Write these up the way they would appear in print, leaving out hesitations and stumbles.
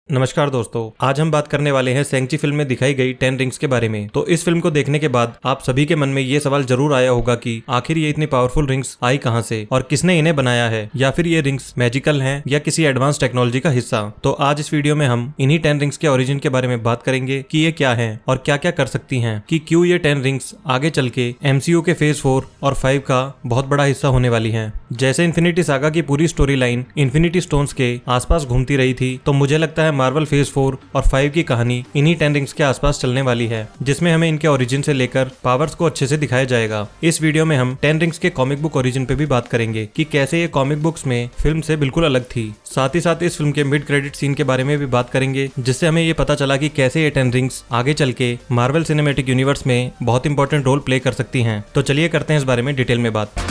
नमस्कार दोस्तों, आज हम बात करने वाले हैं सेंग-ची फिल्म में दिखाई गई 10 रिंग्स के बारे में। तो इस फिल्म को देखने के बाद आप सभी के मन में ये सवाल जरूर आया होगा कि आखिर ये इतनी पावरफुल रिंग्स आई कहां से और किसने इन्हें बनाया है, या फिर ये रिंग्स मैजिकल हैं या किसी एडवांस टेक्नोलॉजी का हिस्सा। तो आज इस वीडियो में हम इन्हीं 10 रिंग्स के ओरिजिन के बारे में बात करेंगे कि ये क्या है और क्या क्या कर सकती हैं, कि क्यों ये 10 रिंग्स आगे चल के MCU के फेज 4 और 5 का बहुत बड़ा हिस्सा होने वाली है। जैसे इन्फिनिटी सागा की पूरी स्टोरी लाइन इन्फिनिटी स्टोन्स के आसपास घूमती रही थी, तो मुझे लगता है मार्वल फेज 4 और 5 की कहानी इन्हीं 10 रिंग्स के आसपास चलने वाली है, जिसमें हमें इनके ओरिजिन से लेकर पावर्स को अच्छे से दिखाया जाएगा। इस वीडियो में हम 10 रिंग्स के कॉमिक बुक ओरिजिन पे भी बात करेंगे कि कैसे ये कॉमिक बुक्स में फिल्म से बिल्कुल अलग थी। साथ ही साथ इस फिल्म के मिड क्रेडिट सीन के बारे में भी बात करेंगे, जिससे हमें ये पता चला कि कैसे ये 10 रिंग्स आगे चल के मार्वल सिनेमैटिक यूनिवर्स में बहुत इंपॉर्टेंट रोल प्ले कर सकती हैं। तो चलिए करते हैं इस बारे में डिटेल में बात।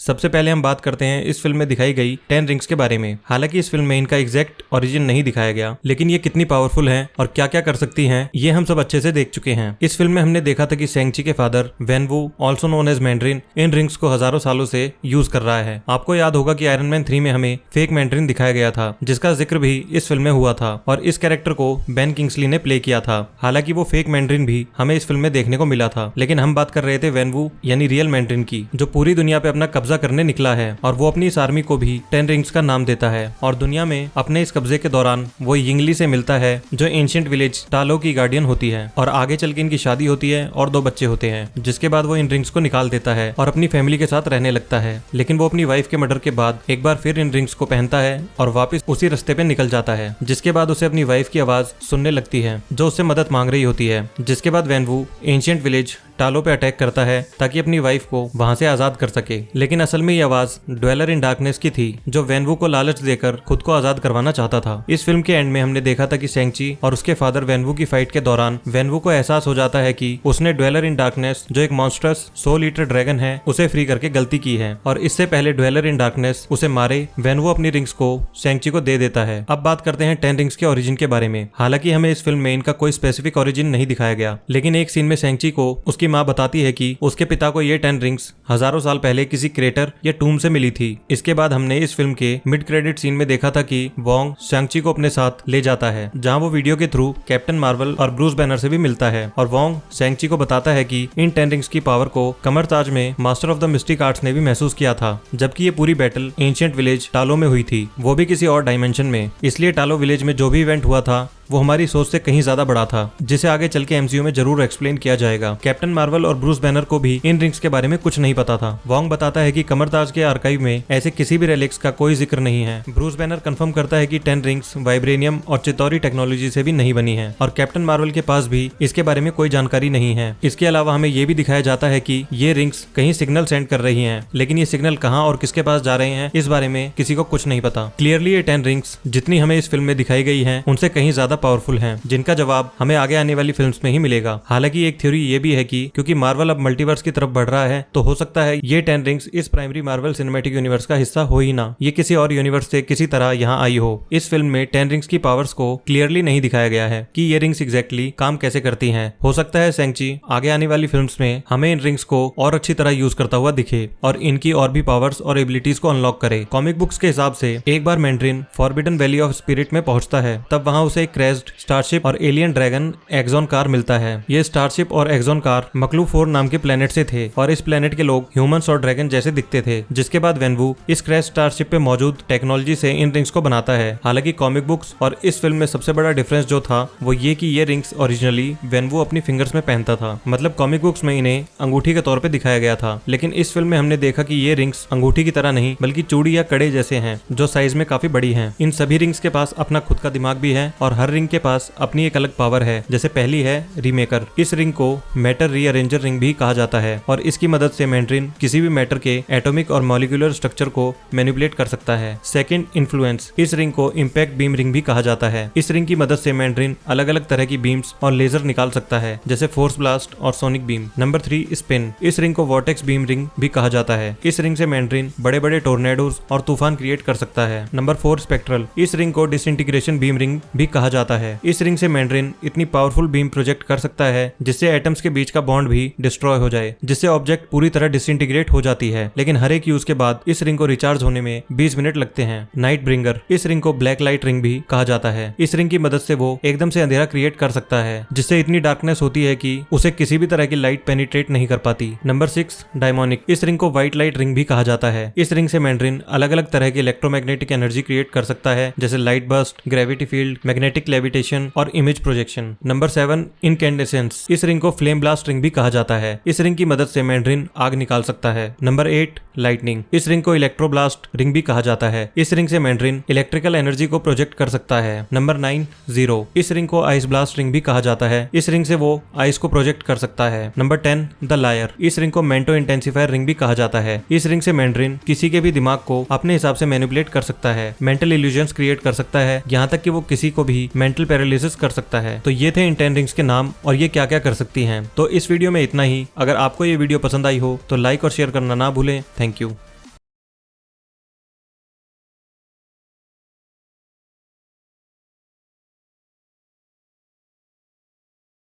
सबसे पहले हम बात करते हैं इस फिल्म में दिखाई गई 10 रिंग्स के बारे में। हालांकि इस फिल्म में इनका एग्जैक्ट ओरिजिन नहीं दिखाया गया, लेकिन ये कितनी पावरफुल हैं और क्या क्या कर सकती हैं ये हम सब अच्छे से देख चुके हैं। इस फिल्म में हमने देखा था कि सेंग-ची के father Wenwu, also known as Mandarin, इन रिंग्स को हजारों सालों से यूज कर रहा है। आपको याद होगा कि आयरन मैन 3 में हमें फेक मैंड्रिन दिखाया गया था, जिसका जिक्र भी इस फिल्म में हुआ था और इस कैरेक्टर को बेन किंग्सली ने प्ले किया था। हालांकि वो फेक मैंड्रिन भी हमें इस फिल्म में देखने को मिला था, लेकिन हम बात कर रहे थे वेनवू यानी रियल मैंड्रिन की, जो पूरी दुनिया पे अपना कब्जा करने निकला है और वो अपनी इस आर्मी को भी 10 रिंग्स का नाम देता है। और दुनिया में अपने इस कब्जे के दौरान वो यिंगली से मिलता है, जो एंशिएंट विलेज टालो की गार्डियन होती है। और आगे चल के इनकी शादी होती है और 2 बच्चे होते हैं, जिसके बाद वो इन रिंग्स को निकाल देता है और अपनी फैमिली के साथ रहने लगता है। लेकिन वो अपनी वाइफ के मर्डर के बाद एक बार फिर इन रिंग्स को पहनता है और वापस उसी रास्ते पे निकल जाता है, जिसके बाद उसे अपनी वाइफ की आवाज सुनने लगती है, जो उससे मदद मांग रही होती है। जिसके बाद वेनवू एंशिएंट विलेज टालो पे अटैक करता है ताकि अपनी वाइफ को वहां से आजाद कर सके। लेकिन असल में ये आवाज ड्वेलर इन डार्कनेस की थी, जो वेनवू को लालच देकर खुद को आजाद करवाना चाहता था। इस फिल्म के एंड में हमने देखा था कि सेंग-ची और उसके फादर वेनवू की फाइट के दौरान वेनवू को एहसास हो जाता है कि उसने ड्वेलर इन डार्कनेस, जो एक मॉन्स्टरस सोल ईटर ड्रैगन है, उसे फ्री करके गलती की है। और इससे पहले ड्वेलर इन डार्कनेस उसे मारे, वेनवू अपनी रिंग्स को सेंग-ची को दे देता है। अब बात करते हैं 10 रिंग्स के ओरिजिन के बारे में। हालांकि हमें इस फिल्म में इनका कोई स्पेसिफिक ओरिजिन नहीं दिखाया गया, लेकिन एक सीन में सेंग-ची को उसकी माँ बताती है कि उसके पिता को ये 10 रिंग्स हजारों साल पहले किसी क्रेटर या टूम से मिली थी। इसके बाद हमने इस फिल्म के मिड क्रेडिट सीन में देखा था कि वोंग सेंग-ची को अपने साथ ले जाता है, जहां वो वीडियो के थ्रू कैप्टन मार्वल और ब्रूस बैनर से भी मिलता है। और वोंग सेंग-ची को बताता है कि इन 10 रिंग्स की पावर को कमर ताज में master of the mystic arts ने भी महसूस किया था, जबकि ये पूरी बैटल एंशिएंट विलेज टालो में हुई थी, वो भी किसी और डायमेंशन में। इसलिए टालो विलेज में जो भी इवेंट हुआ था वो हमारी सोच से कहीं ज्यादा बड़ा था, जिसे आगे चल के MCU में जरूर एक्सप्लेन किया जाएगा। कैप्टन मार्वल और ब्रूस बैनर को भी इन रिंग्स के बारे में कुछ नहीं पता था। वोंग बताता है कि कमरताज के आर्काइव में ऐसे किसी भी रेलिक्स का कोई जिक्र नहीं है। ब्रूस बैनर कंफर्म करता है कि 10 रिंग्स वाइब्रेनियम और चितौरी टेक्नोलॉजी से भी नहीं बनी है, और कैप्टन मार्वल के पास भी इसके बारे में कोई जानकारी नहीं है। इसके अलावा हमें ये भी दिखाया जाता है कि ये रिंग्स कहीं सिग्नल सेंड कर रही है, लेकिन ये सिग्नल कहाँ और किसके पास जा रहे हैं इस बारे में किसी को कुछ नहीं पता। क्लियरली ये 10 रिंग्स जितनी हमें इस फिल्म में दिखाई गई है उनसे कहीं ज्यादा पावरफुल है, जिनका जवाब हमें आगे आने वाली फिल्म्स में ही मिलेगा। हालांकि एक थ्योरी ये भी है कि क्योंकि मार्वल अब मल्टीवर्स की तरफ बढ़ रहा है, तो हो सकता है ये 10 रिंग्स इस प्राइमरी मार्वल सिनेमैटिक यूनिवर्स का हिस्सा हो ही ना, ये किसी और यूनिवर्स से किसी तरह यहाँ आई हो। इस फिल्म में 10 रिंग्स की पावर्स को क्लियरली नहीं दिखाया गया है कि ये रिंग्स एग्जैक्टली काम कैसे करती हैं। हो सकता है सेंग-ची आगे आने वाली फिल्म्स में हमें इन रिंग्स को और अच्छी तरह यूज करता हुआ दिखे और इनकी और भी पावर्स और एबिलिटीज को अनलॉक करे। कॉमिक बुक्स के हिसाब से एक बार Mandarin forbidden valley of spirit में पहुंचता है, तब वहां उसे एक क्रैश्ड स्टारशिप और एलियन ड्रैगन एक्सॉन कार मिलता है। ये स्टारशिप और एक्सॉन कार मकलू 4 नाम के प्लेनेट से थे और इस प्लेनेट के लोग ह्यूमंस और ड्रैगन जैसे दिखते थे। जिसके बाद वेनवू इस क्रैश स्टारशिप पे मौजूद टेक्नोलॉजी से इन रिंग्स को बनाता है। हालांकि कॉमिक बुक्स और इस फिल्म में सबसे बड़ा डिफरेंस जो था वो ये कि ये रिंग्स ओरिजिनली वेनवू अपनी फिंगर्स में पहनता था, मतलब कॉमिक बुक्स में इन्हें अंगूठी के तौर पे दिखाया गया था। लेकिन इस फिल्म में हमने देखा कि ये रिंग्स अंगूठी की तरह नहीं बल्कि चूड़ी या कड़े जैसे हैं, जो साइज में काफी बड़ी हैं। इन सभी रिंग्स के पास अपना खुद का दिमाग भी है और हर रिंग के पास अपनी एक अलग पावर है। जैसे पहली है रीमेकर। इस रिंग को मैटर रीअरेंजर रिंग भी कहा जाता है और इसकी मदद से मैंड्रिन किसी भी मैटर के एटॉमिक और मॉलिक्यूलर स्ट्रक्चर को मैनिपुलेट कर सकता है। Second, influence. इस रिंग को इम्पैक्ट बीम रिंग भी कहा जाता है। इस रिंग की मदद से मैंड्रिन अलग अलग तरह की बीम्स और लेजर निकाल सकता है, जैसे फोर्स ब्लास्ट और सोनिक बीम। Number 3, spin. इस रिंग को वॉर्टेक्स बीम रिंग भी कहा जाता है। इस रिंग से मैंड्रिन बड़े बड़े टोर्नेडोज और तूफान क्रिएट कर सकता है। Number 4, spectral. इस रिंग को डिसइंटीग्रेशन बीम रिंग भी कहा जाता जाता है। इस रिंग से मैंड्रिन इतनी पावरफुल बीम प्रोजेक्ट कर सकता है जिससे एटम्स के बीच का बॉन्ड भी डिस्ट्रॉय हो जाए, जिससे ऑब्जेक्ट पूरी तरह डिसइंटीग्रेट हो जाती है। लेकिन हर एक यूज के बाद इस रिंग को रिचार्ज होने में 20 मिनट लगते हैं। नाइट ब्रिंगर, इस रिंग को ब्लैक लाइट रिंग भी कहा जाता है। इस रिंग की मदद से वो एकदम से अंधेरा क्रिएट कर सकता है, जिससे इतनी डार्कनेस होती है कि उसे किसी भी तरह की लाइट पेनिट्रेट नहीं कर पाती। नंबर 6 डायमोनिक, इस रिंग को व्हाइट लाइट रिंग भी कहा जाता है। इस रिंग से मैंड्रिन अलग अलग तरह की इलेक्ट्रोमैग्नेटिक एनर्जी क्रिएट कर सकता है, जैसे light burst, gravity field, magnetic levitation और इमेज प्रोजेक्शन। नंबर 7 इनकैंडेसेंस, इस रिंग को फ्लेम ब्लास्ट रिंग भी कहा जाता है। इस रिंग की मदद से मैंड्रिन आग निकाल सकता है। नंबर 8 लाइटनिंग, इस रिंग को इलेक्ट्रोब्लास्ट रिंग भी कहा जाता है। इस रिंग से मैंड्रिन इलेक्ट्रिकल एनर्जी को प्रोजेक्ट कर सकता है। नंबर 9 जीरो, इस रिंग को आइस ब्लास्ट रिंग भी कहा जाता है। इस रिंग से वो आइस को प्रोजेक्ट कर सकता है। नंबर 10 द लायर, इस रिंग को मेंटो इंटेंसिफायर रिंग भी कहा जाता है। इस रिंग से मैंड्रिन किसी के भी दिमाग को अपने हिसाब से मैनिपुलेट कर सकता है, मेंटल इल्यूजन्स क्रिएट कर सकता है, यहाँ तक कि वो किसी को भी मेंटल पैरालिसिस कर सकता है। तो ये थे इन 10 रिंग्स के नाम और ये क्या क्या कर सकती हैं। तो इस वीडियो में इतना ही। अगर आपको ये वीडियो पसंद आई हो तो लाइक और शेयर करना ना भूलें। Thank you.